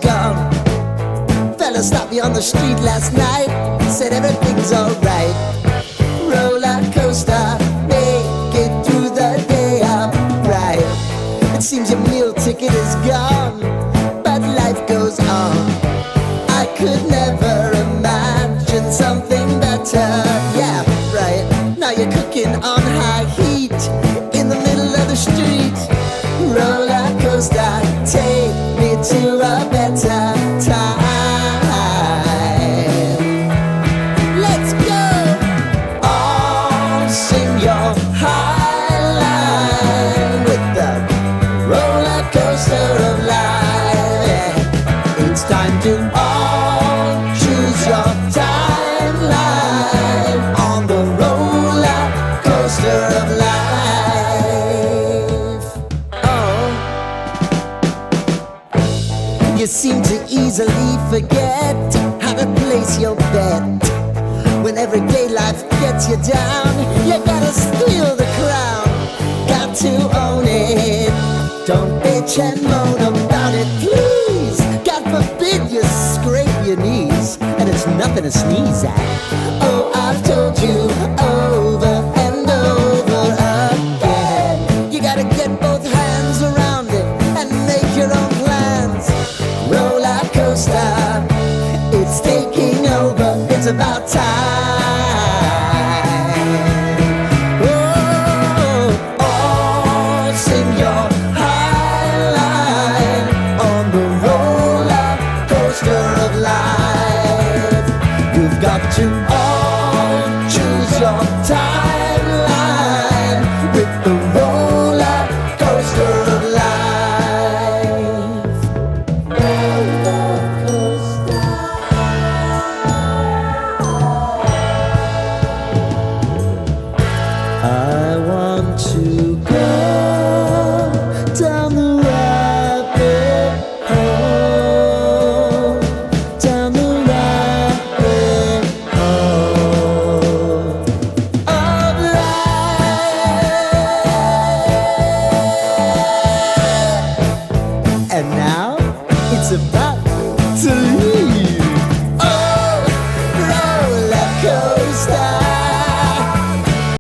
gone. Fella stopped me on the street last night, said everything's alright. Roller coaster, make it through the day upright. It seems your meal ticket is gone, but life goes on. I could never imagine something better. Yeah, right. Now you're cooking on high heat in the middle of the street. Roller coaster, take me to a better time. Let's go. All sing your high line with the roller coaster of life. Yeah. It's time to all choose your timeline on the roller coaster of life. Oh, you seem to easily forget how to place your bet. When everyday life gets you down, you gotta steal the crown. Got to own it. Don't bitch and moan about it, please. God forbid you scrape your knees, and it's nothing to sneeze at.